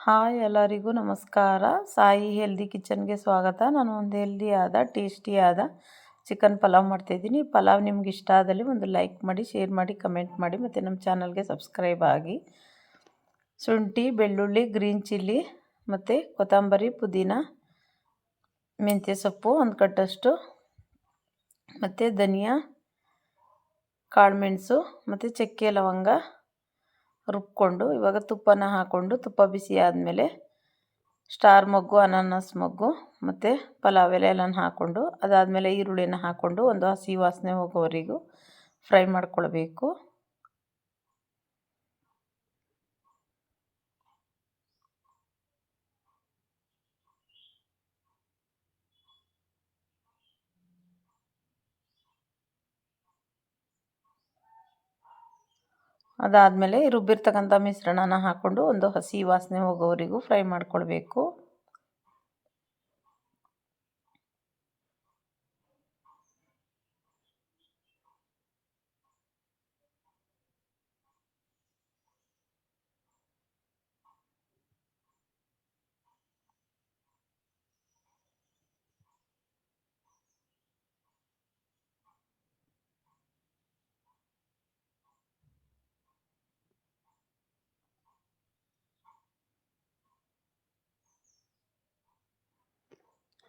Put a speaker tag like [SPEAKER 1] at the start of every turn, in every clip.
[SPEAKER 1] Hi ಎಲ್ಲರಿಗೂ ನಮಸ್ಕಾರ. Sai healthy ಕಿಚನ್ಗೆ ಸ್ವಾಗತ. ನಾನು ಒಂದು ಹೆಲ್ದಿಯಾದ ಟೇಸ್ಟಿಯಾದ ಚಿಕನ್ ಪಲಾವ್ ಮಾಡ್ತಾಯಿದ್ದೀನಿ. ಪಲಾವ್ ನಿಮ್ಗೆ ಇಷ್ಟ ಆದಲ್ಲಿ ಒಂದು ಲೈಕ್ ಮಾಡಿ, ಶೇರ್ ಮಾಡಿ, ಕಮೆಂಟ್ ಮಾಡಿ ಮತ್ತು ನಮ್ಮ ಚಾನಲ್ಗೆ ಸಬ್ಸ್ಕ್ರೈಬ್ ಆಗಿ. ಶುಂಠಿ, ಬೆಳ್ಳುಳ್ಳಿ, ಗ್ರೀನ್ ಚಿಲ್ಲಿ ಮತ್ತು ಕೊತ್ತಂಬರಿ, ಪುದೀನ, ಮೆಂತ್ಯ ಸೊಪ್ಪು ಒಂದು ಕಟ್ಟಷ್ಟು ಮತ್ತು ಧನಿಯಾ, ಕಾಳುಮೆಣಸು ಮತ್ತು ಚಕ್ಕೆ ಲವಂಗ ರುಬ್ಕೊಂಡು ಇವಾಗ ತುಪ್ಪನ ಹಾಕ್ಕೊಂಡು ತುಪ್ಪ ಬಿಸಿ ಆದಮೇಲೆ ಸ್ಟಾರ್ ಮೊಗ್ಗು, ಅನಾನಸ್ ಮೊಗ್ಗು ಮತ್ತು ಪಲಾವ್ ಎಲೆ ಎಲ್ಲನ ಹಾಕ್ಕೊಂಡು ಅದಾದಮೇಲೆ ಈರುಳ್ಳಿನ ಹಾಕ್ಕೊಂಡು ಒಂದು ಹಸಿ ವಾಸನೆ ಹೋಗೋವರೆಗೂ ಫ್ರೈ ಮಾಡ್ಕೊಳ್ಬೇಕು. ಅದಾದಮೇಲೆ ರುಬ್ಬಿರ್ತಕ್ಕಂಥ ಮಿಶ್ರಣನ ಹಾಕ್ಕೊಂಡು ಒಂದು ಹಸಿ ವಾಸನೆ ಹೋಗೋವರೆಗೂ ಫ್ರೈ ಮಾಡ್ಕೊಳ್ಬೇಕು.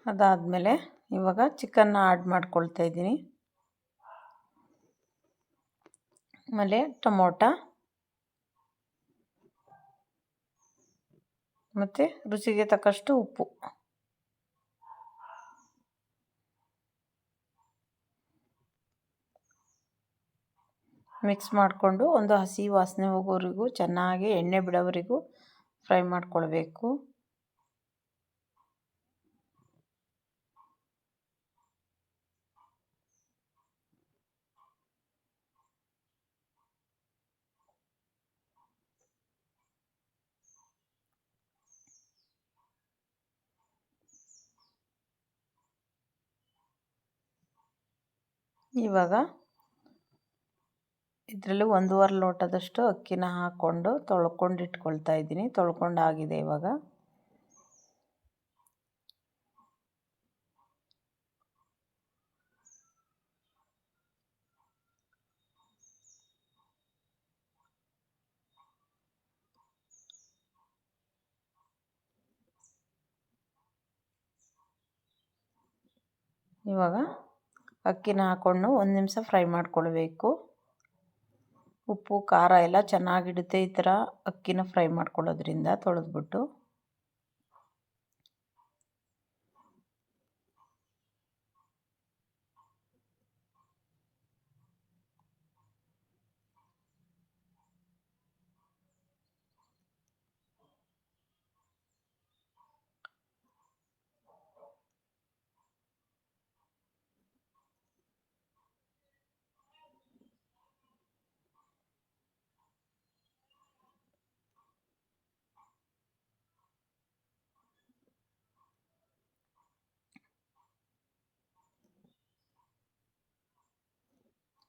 [SPEAKER 1] ಅದಾದಮೇಲೆ ಇವಾಗ ಚಿಕನ್ನ ಆ್ಯಡ್ ಮಾಡ್ಕೊಳ್ತಾ ಇದ್ದೀನಿ. ಆಮೇಲೆ ಟೊಮೊಟೊ ಮತ್ತು ರುಚಿಗೆ ತಕ್ಕಷ್ಟು ಉಪ್ಪು. ಮಿಕ್ಸ್ ಮಾಡಿಕೊಂಡು ಒಂದು ಹಸಿ ವಾಸನೆ ಹೋಗೋವರೆಗೂ ಚೆನ್ನಾಗಿ ಎಣ್ಣೆ ಬಿಡೋವರೆಗೂ ಫ್ರೈ ಮಾಡ್ಕೊಳ್ಬೇಕು. ಇವಾಗ ಇದರಲ್ಲಿ 1.5 ಲೋಟದಷ್ಟು ಅಕ್ಕಿನ ಹಾಕ್ಕೊಂಡು ತೊಳ್ಕೊಂಡು ಇಟ್ಕೊಳ್ತಾ ಇದ್ದೀನಿ. ತೊಳ್ಕೊಂಡಾಗಿದೆ ಇವಾಗ. ಇವಾಗ ಅಕ್ಕಿನ ಹಾಕ್ಕೊಂಡು 1 ನಿಮಿಷ ಫ್ರೈ ಮಾಡ್ಕೊಳ್ಬೇಕು. ಉಪ್ಪು ಖಾರ ಎಲ್ಲ ಚೆನ್ನಾಗಿಡುತ್ತೆ ಈ ಥರ ಅಕ್ಕಿನ ಫ್ರೈ ಮಾಡ್ಕೊಳ್ಳೋದ್ರಿಂದ ತೊಳೆದ್ಬಿಟ್ಟು.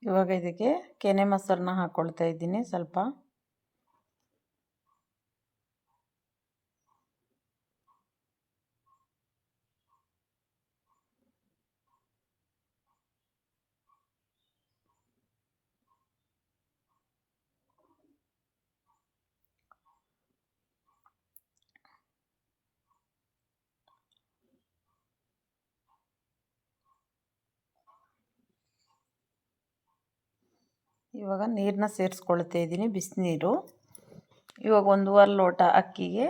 [SPEAKER 1] ಇವಾಗ ಇದಕ್ಕೆ ಕೆನೆ ಮೊಸರನ್ನ ಹಾಕ್ಕೊಳ್ತಾ ಇದ್ದೀನಿ ಸ್ವಲ್ಪ. ಇವಾಗ ನೀರನ್ನ ಸೇರಿಸ್ಕೊಳ್ತಾ ಇದ್ದೀನಿ, ಬಿಸಿನೀರು. ಇವಾಗ 1.5 ಲೋಟ ಅಕ್ಕಿಗೆ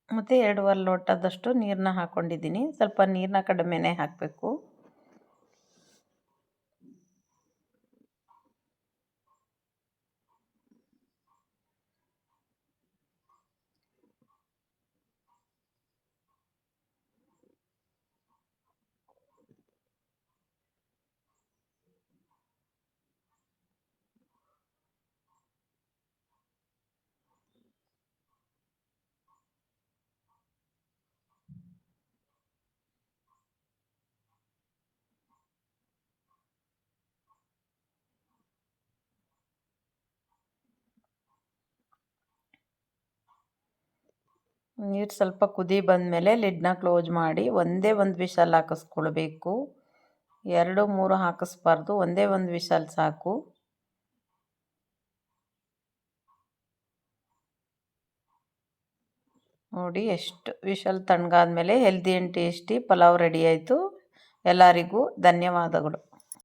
[SPEAKER 1] ಮತ್ತು 2.5 ಲೋಟದಷ್ಟು ನೀರನ್ನ ಹಾಕ್ಕೊಂಡಿದ್ದೀನಿ. ಸ್ವಲ್ಪ ನೀರನ್ನ ಕಡಿಮೆನೇ ಹಾಕಬೇಕು. ನೀರು ಸ್ವಲ್ಪ ಕುದಿ ಬಂದಮೇಲೆ ಲಿಡ್ನ ಕ್ಲೋಸ್ ಮಾಡಿ ಒಂದೇ ಒಂದು ವಿಷಲ್ ಹಾಕಿಸ್ಕೊಳ್ಬೇಕು. 2-3 ಹಾಕಿಸ್ಬಾರ್ದು, ಒಂದೇ ಒಂದು ವಿಷಲ್ ಸಾಕು. ನೋಡಿ ಎಷ್ಟು ವಿಷಲ್ ತಣ್ಣಗಾದ್ಮೇಲೆ healthy and tasty pulao ready ಆಯಿತು. ಎಲ್ಲರಿಗೂ ಧನ್ಯವಾದಗಳು.